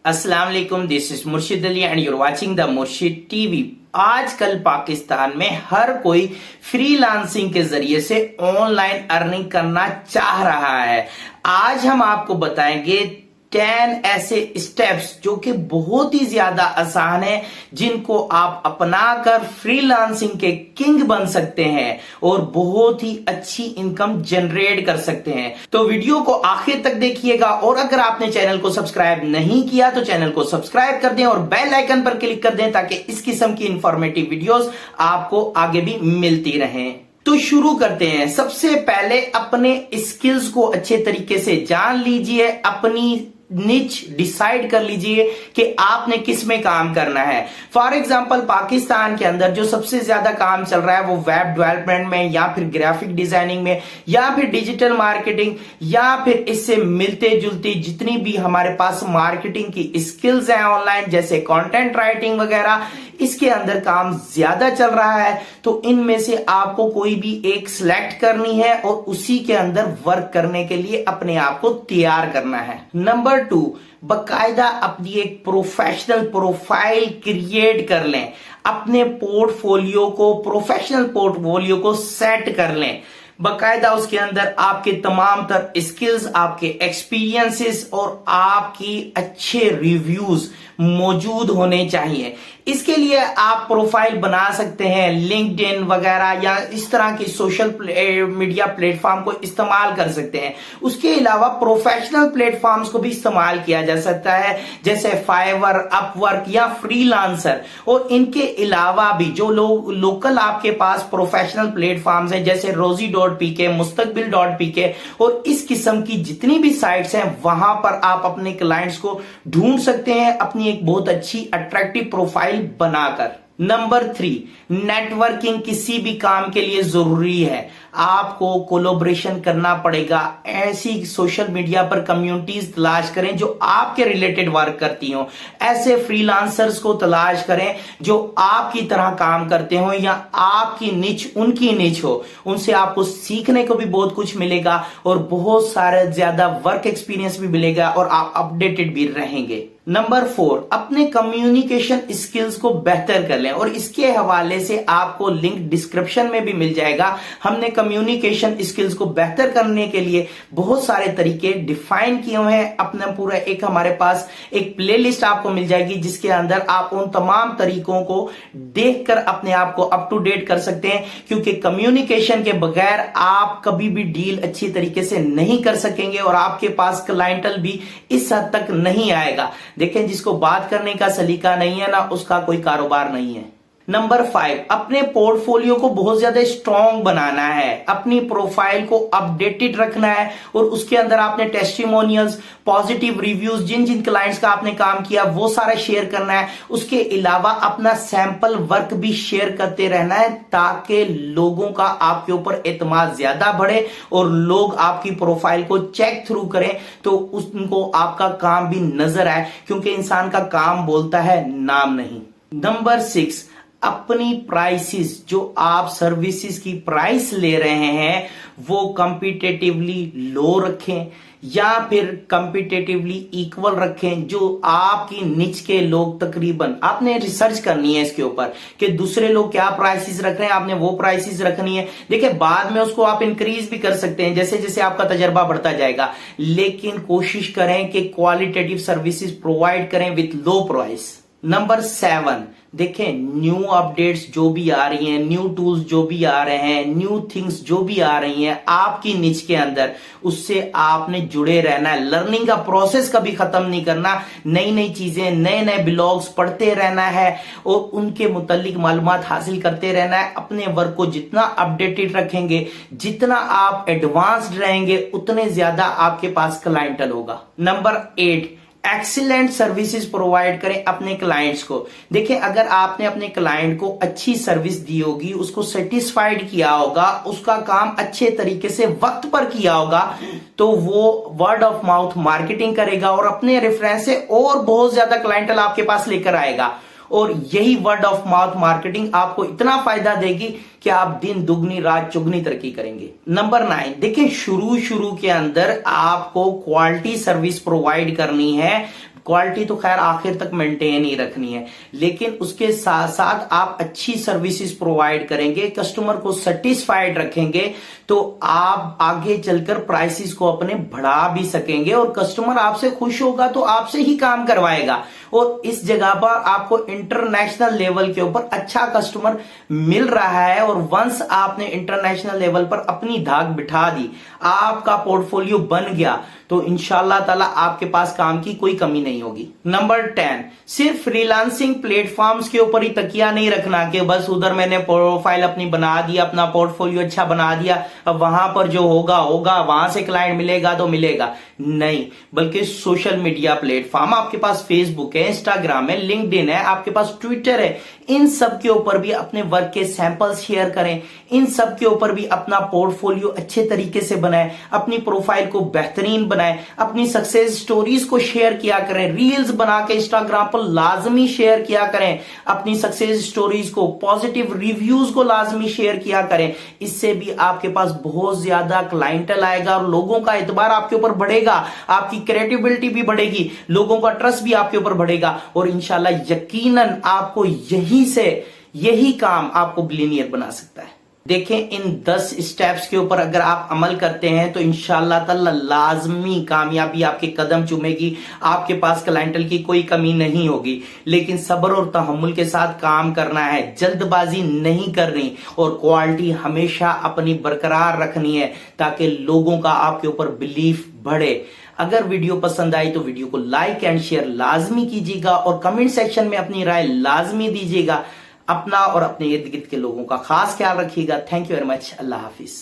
अस्सलाम वालेकुम, this is मुर्शिद Ali and your watching the मुर्शिद टीवी। आजकल पाकिस्तान में हर कोई फ्रीलांसिंग के जरिए से ऑनलाइन अर्निंग करना चाह रहा है। आज हम आपको बताएंगे 10 ऐसे स्टेप्स जो कि बहुत ही ज्यादा आसान है, जिनको आप अपनाकर फ्रीलांसिंग के किंग बन सकते हैं और बहुत ही अच्छी इनकम जनरेट कर सकते हैं। तो वीडियो को आखिर तक देखिएगा और अगर आपने चैनल को सब्सक्राइब नहीं किया तो चैनल को सब्सक्राइब कर दें और बेल आइकन पर क्लिक कर दें ताकि इस किस्म की इंफॉर्मेटिव वीडियोस आपको आगे भी मिलती रहें। तो शुरू करते हैं। सबसे पहले अपने स्किल्स को अच्छे तरीके से जान लीजिए, अपनी निच डिसाइड कर लीजिए कि आपने किस में काम करना है। फॉर एग्जांपल पाकिस्तान के अंदर जो सबसे ज्यादा काम चल रहा है वो वेब डेवलपमेंट में या फिर ग्राफिक डिजाइनिंग में या फिर डिजिटल मार्केटिंग या फिर इससे मिलते जुलती जितनी भी हमारे पास मार्केटिंग की स्किल्स हैं ऑनलाइन, जैसे कंटेंट राइटिंग वगैरह, इसके अंदर काम ज्यादा चल रहा है। तो इनमें से आपको कोई भी एक सिलेक्ट करनी है और उसी के अंदर वर्क करने के लिए अपने आप को तैयार करना है। नंबर 2, बकायदा अपनी एक प्रोफेशनल प्रोफाइल क्रिएट कर लें। अपने पोर्टफोलियो को, प्रोफेशनल पोर्टफोलियो को सेट कर लें। बकायदा उसके अंदर आपके तमाम तर स्किल्स, आपके एक्सपीरियंसेस और आपकी अच्छे रिव्यूज मौजूद होने चाहिए। इसके लिए आप प्रोफाइल बना सकते हैं लिंक्डइन वगैरह या इस तरह की सोशल मीडिया प्लेटफॉर्म को इस्तेमाल कर सकते हैं। उसके अलावा प्रोफेशनल प्लेटफॉर्म्स को भी इस्तेमाल किया जा सकता है, जैसे फाइवर, अपवर्क या फ्रीलांसर। और इनके अलावा भी जो लोकल आपके पास प्रोफेशनल प्लेटफॉर्म्स हैं, जैसे rozi.pk, mustaqbil.pk और इस किस्म की जितनी भी साइट्स हैं, वहां पर आप अपने क्लाइंट्स को ढूंढ सकते हैं अपनी एक बहुत अच्छी अट्रैक्टिव प्रोफाइल बनाकर। नंबर 3, नेटवर्किंग किसी भी काम के लिए जरूरी है। आपको कोलैबोरेशन करना पड़ेगा। ऐसी सोशल मीडिया पर कम्युनिटीज तलाश करें जो आपके रिलेटेड वर्क करती हो। ऐसे फ्रीलांसर्स को तलाश करें जो आपकी तरह काम करते हो या आपकी निच उनकी निच हो। उनसे आपको सीखने को भी बहुत कुछ मिलेगा और बहुत सारे ज्यादा वर्क एक्सपीरियंस भी मिलेगा और आप अपडेटेड भी रहेंगे। नंबर 4, अपने कम्युनिकेशन स्किल्स को बेहतर कर लें और इसके हवाले से आपको लिंक डिस्क्रिप्शन में भी मिल जाएगा। हमने कम्युनिकेशन स्किल्स को बेहतर करने के लिए बहुत सारे तरीके डिफाइन किए हुए हैं। अपना पूरा एक हमारे पास एक प्लेलिस्ट आपको मिल जाएगी जिसके अंदर आप उन तमाम तरीकों को देखकर अपने आप को अप टू डेट कर सकते हैं, क्योंकि कम्युनिकेशन के बगैर आप कभी भी डील अच्छी तरीके से नहीं कर सकेंगे और आपके पास क्लाइंटल भी इस हद तक नहीं आएगा। देखें, जिसको बात करने का सलीका नहीं है ना, उसका कोई कारोबार नहीं है। नंबर 5, अपने पोर्टफोलियो को बहुत ज्यादा स्ट्रॉन्ग बनाना है। अपनी प्रोफाइल को अपडेटेड रखना है और उसके अंदर आपने टेस्टिमोनियल्स, पॉजिटिव रिव्यूज, जिन जिन क्लाइंट्स का आपने काम किया वो सारा शेयर करना है। उसके अलावा अपना सैंपल वर्क भी शेयर करते रहना है ताकि लोगों का आपके ऊपर एतमाद ज्यादा बढ़े और लोग आपकी प्रोफाइल को चेक थ्रू करें तो उनको आपका काम भी नजर आए, क्योंकि इंसान का काम बोलता है, नाम नहीं। नंबर 6, अपनी प्राइसेस, जो आप सर्विसेज की प्राइस ले रहे हैं वो कॉम्पिटिटिवली लो रखें या फिर कॉम्पिटिटिवली इक्वल रखें। जो आपकी निच के लोग, तकरीबन आपने रिसर्च करनी है इसके ऊपर कि दूसरे लोग क्या प्राइसेस रख रहे हैं, आपने वो प्राइसेस रखनी है। देखिए, बाद में उसको आप इंक्रीज भी कर सकते हैं जैसे जैसे आपका तजर्बा बढ़ता जाएगा, लेकिन कोशिश करें कि क्वालिटेटिव सर्विसेज प्रोवाइड करें विथ लो प्राइस। नंबर 7, देखें, न्यू अपडेट्स जो भी आ रही हैं, न्यू टूल्स जो भी आ रहे हैं, न्यू थिंग्स जो भी आ रही हैं आपकी निच के अंदर, उससे आपने जुड़े रहना है। लर्निंग का प्रोसेस कभी खत्म नहीं करना। नई नई चीजें, नए नए ब्लॉग्स पढ़ते रहना है और उनके मुतालिक मालूमात हासिल करते रहना है। अपने वर्क को जितना अपडेटेड रखेंगे, जितना आप एडवांस्ड रहेंगे, उतने ज्यादा आपके पास क्लाइंटल होगा। नंबर 8, एक्सीलेंट सर्विसेज प्रोवाइड करें अपने क्लाइंट्स को। देखिए, अगर आपने अपने क्लाइंट को अच्छी सर्विस दी होगी, उसको सेटिस्फाइड किया होगा, उसका काम अच्छे तरीके से वक्त पर किया होगा, तो वो वर्ड ऑफ माउथ मार्केटिंग करेगा और अपने रेफरेंस से और बहुत ज्यादा क्लाइंटल आपके पास लेकर आएगा। और यही वर्ड ऑफ माउथ मार्केटिंग आपको इतना फायदा देगी कि आप दिन दुगनी रात चुगनी तरक्की करेंगे। नंबर 9, देखिए शुरू के अंदर आपको क्वालिटी सर्विस प्रोवाइड करनी है। क्वालिटी तो खैर आखिर तक मेंटेन ही रखनी है, लेकिन उसके साथ साथ आप अच्छी सर्विसेज प्रोवाइड करेंगे, कस्टमर को सेटिस्फाइड रखेंगे, तो आप आगे चलकर प्राइसेस को अपने बढ़ा भी सकेंगे और कस्टमर आपसे खुश होगा तो आपसे ही काम करवाएगा। और इस जगह पर आपको इंटरनेशनल लेवल के ऊपर अच्छा कस्टमर मिल रहा है और वंस आपने इंटरनेशनल लेवल पर अपनी धाक बिठा दी, आपका पोर्टफोलियो बन गया, तो इंशाल्लाह ताला आपके पास काम की कोई कमी नहीं होगी। नंबर 10, सिर्फ फ्रीलांसिंग प्लेटफॉर्म्स के ऊपर ही तकिया नहीं रखना कि बस उधर मैंने प्रोफाइल अपनी बना दिया, अपना पोर्टफोलियो अच्छा बना दिया, अब वहां पर जो होगा वहां से क्लाइंट मिलेगा तो मिलेगा, नहीं, बल्कि सोशल मीडिया प्लेटफॉर्म आपके पास फेसबुक है, इंस्टाग्राम है, लिंक्डइन है, आपके पास ट्विटर है, इन सब के ऊपर भी अपने वर्क के सैंपल शेयर करें, इन सब के ऊपर भी अपना पोर्टफोलियो अच्छे तरीके से बनाएं, अपनी प्रोफाइल को बेहतरीन बनाएं, अपनी सक्सेस स्टोरीज को शेयर किया करें, रील्स बना के इंस्टाग्राम पर लाजमी शेयर किया करें, अपनी सक्सेस स्टोरीज को, पॉजिटिव रिव्यूज को लाजमी शेयर किया करें। इससे भी आपके पास बहुत ज्यादा क्लाइंटल आएगा और लोगों का एतबार आपके ऊपर बढ़ेगा, आपकी क्रेडिबिलिटी भी बढ़ेगी, लोगों का ट्रस्ट भी आपके ऊपर बढ़ेगा और इंशाल्लाह यकीनन आपको यही काम आपको बिलियनियर बना सकता है। देखें, इन 10 स्टेप्स के ऊपर अगर आप अमल करते हैं तो इंशाल्लाह ताला लाजमी कामयाबी आपके कदम चूमेगी, आपके पास क्लाइंटल की कोई कमी नहीं होगी। लेकिन सब्र और तहम्मुल के साथ काम करना है, जल्दबाजी नहीं करनी और क्वालिटी हमेशा अपनी बरकरार रखनी है ताकि लोगों का आपके ऊपर बिलीफ बढ़े। अगर वीडियो पसंद आई तो वीडियो को लाइक एंड शेयर लाजमी कीजिएगा और कमेंट सेक्शन में अपनी राय लाजमी दीजिएगा। अपना और अपने इर्द गिर्द के लोगों का खास ख्याल रखिएगा। Thank you very much. Allah Hafiz.